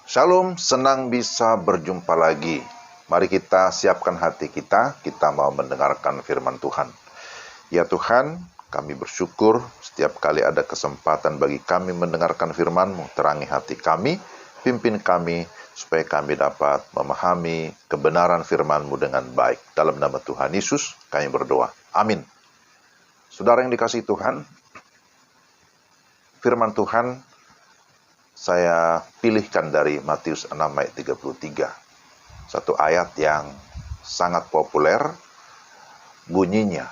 Shalom, senang bisa berjumpa lagi. Mari kita siapkan hati kita mau mendengarkan firman Tuhan. Ya Tuhan, kami bersyukur setiap kali ada kesempatan bagi kami mendengarkan firman-Mu. Terangi hati kami, pimpin kami, supaya kami dapat memahami kebenaran firman-Mu dengan baik. Dalam nama Tuhan Yesus, kami berdoa. Amin. Saudara yang dikasihi Tuhan, firman Tuhan saya pilihkan dari Matius 6 ayat 33. Satu ayat yang sangat populer, bunyinya,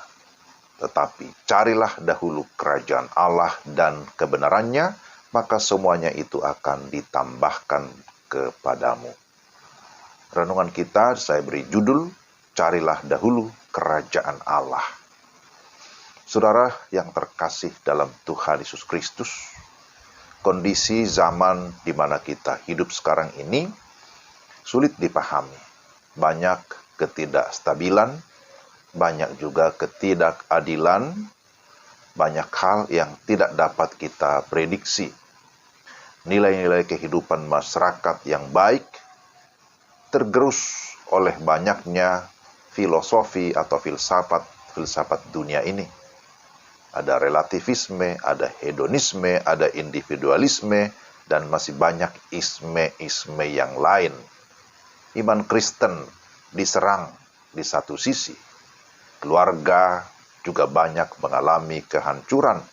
tetapi carilah dahulu kerajaan Allah dan kebenarannya, maka semuanya itu akan ditambahkan kepadamu. Renungan kita saya beri judul, carilah dahulu kerajaan Allah. Saudara yang terkasih dalam Tuhan Yesus Kristus, kondisi zaman di mana kita hidup sekarang ini sulit dipahami. Banyak ketidakstabilan, banyak juga ketidakadilan, banyak hal yang tidak dapat kita prediksi. Nilai-nilai kehidupan masyarakat yang baik tergerus oleh banyaknya filosofi atau filsafat dunia ini. Ada relativisme, ada hedonisme, ada individualisme, dan masih banyak isme-isme yang lain. Iman Kristen diserang di satu sisi. Keluarga juga banyak mengalami kehancuran.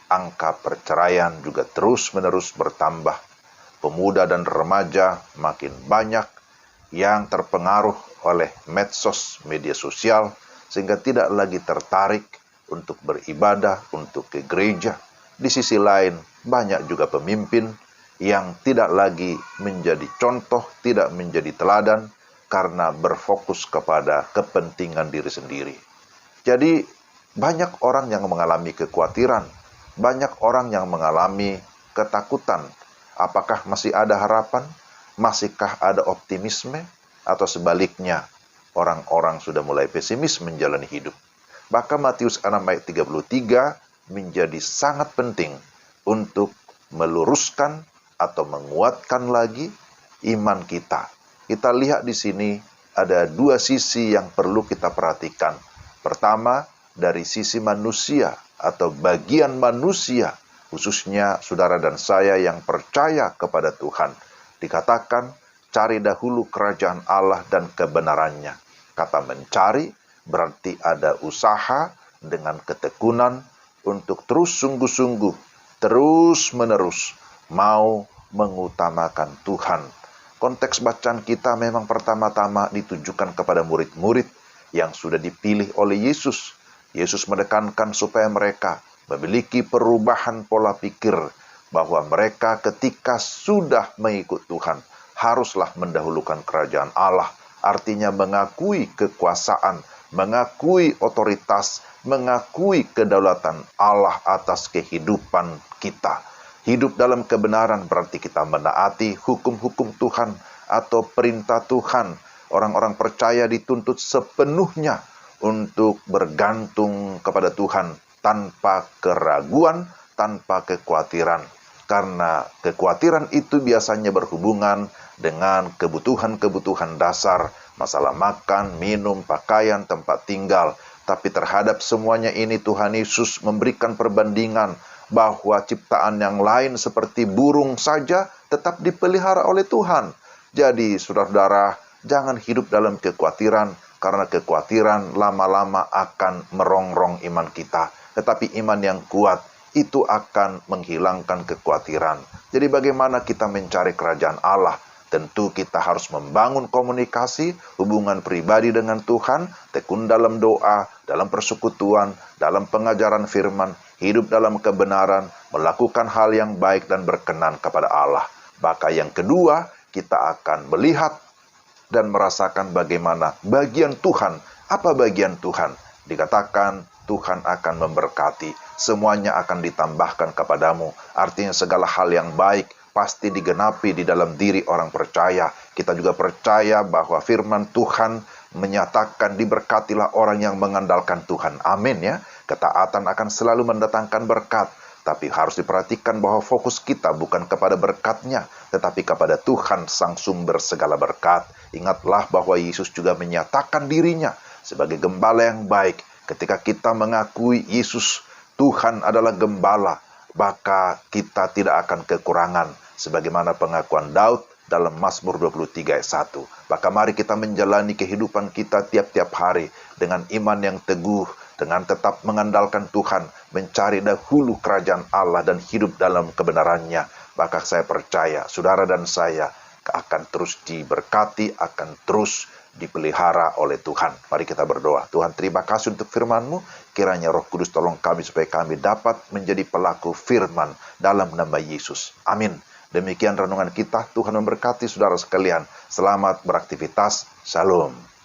Angka perceraian juga terus-menerus bertambah. Pemuda dan remaja makin banyak yang terpengaruh oleh medsos media sosial, sehingga tidak lagi tertarik untuk beribadah, untuk ke gereja. Di sisi lain, banyak juga pemimpin yang tidak lagi menjadi contoh, tidak menjadi teladan, karena berfokus kepada kepentingan diri sendiri. Jadi, banyak orang yang mengalami kekhawatiran, banyak orang yang mengalami ketakutan. Apakah masih ada harapan? Masihkah ada optimisme? Atau sebaliknya, orang-orang sudah mulai pesimis menjalani hidup? Maka Matius 6 ayat 33 menjadi sangat penting untuk meluruskan atau menguatkan lagi iman kita. Kita lihat di sini ada dua sisi yang perlu kita perhatikan. Pertama, dari sisi manusia atau bagian manusia, khususnya saudara dan saya yang percaya kepada Tuhan. Dikatakan, cari dahulu kerajaan Allah dan kebenarannya. Kata mencari berarti ada usaha dengan ketekunan untuk terus sungguh-sungguh, terus-menerus mau mengutamakan Tuhan. Konteks bacaan kita memang pertama-tama ditujukan kepada murid-murid yang sudah dipilih oleh Yesus. Yesus menekankan supaya mereka memiliki perubahan pola pikir bahwa mereka ketika sudah mengikut Tuhan haruslah mendahulukan kerajaan Allah. Artinya mengakui kekuasaan, mengakui otoritas, mengakui kedaulatan Allah atas kehidupan kita. Hidup dalam kebenaran berarti kita menaati hukum-hukum Tuhan atau perintah Tuhan. Orang-orang percaya dituntut sepenuhnya untuk bergantung kepada Tuhan tanpa keraguan, tanpa kekhawatiran. Karena kekhawatiran itu biasanya berhubungan dengan kebutuhan-kebutuhan dasar, masalah makan, minum, pakaian, tempat tinggal. Tapi terhadap semuanya ini Tuhan Yesus memberikan perbandingan bahwa ciptaan yang lain seperti burung saja tetap dipelihara oleh Tuhan. Jadi saudara-saudara, jangan hidup dalam kekhawatiran, karena kekhawatiran lama-lama akan merongrong iman kita. Tetapi iman yang kuat itu akan menghilangkan kekhawatiran. Jadi bagaimana kita mencari kerajaan Allah? Tentu kita harus membangun komunikasi, hubungan pribadi dengan Tuhan, tekun dalam doa, dalam persekutuan, dalam pengajaran firman, hidup dalam kebenaran, melakukan hal yang baik dan berkenan kepada Allah. Maka yang kedua, kita akan melihat dan merasakan bagaimana bagian Tuhan. Apa bagian Tuhan? Dikatakan Tuhan akan memberkati, semuanya akan ditambahkan kepadamu. Artinya segala hal yang baik pasti digenapi di dalam diri orang percaya. Kita juga percaya bahwa firman Tuhan menyatakan diberkatilah orang yang mengandalkan Tuhan. Amin ya. Ketaatan akan selalu mendatangkan berkat. Tapi harus diperhatikan bahwa fokus kita bukan kepada berkat-Nya, tetapi kepada Tuhan sang sumber segala berkat. Ingatlah bahwa Yesus juga menyatakan dirinya sebagai gembala yang baik. Ketika kita mengakui Yesus Tuhan adalah gembala, maka kita tidak akan kekurangan. Sebagaimana pengakuan Daud dalam Mazmur 23 ayat 1. Maka mari kita menjalani kehidupan kita tiap-tiap hari dengan iman yang teguh, dengan tetap mengandalkan Tuhan, mencari dahulu kerajaan Allah dan hidup dalam kebenarannya. Maka saya percaya, saudara dan saya akan terus diberkati, akan terus dipelihara oleh Tuhan. Mari kita berdoa. Tuhan, terima kasih untuk firman-Mu. Kiranya Roh Kudus tolong kami supaya kami dapat menjadi pelaku firman dalam nama Yesus. Amin. Demikian renungan kita. Tuhan memberkati saudara sekalian. Selamat beraktivitas. Shalom.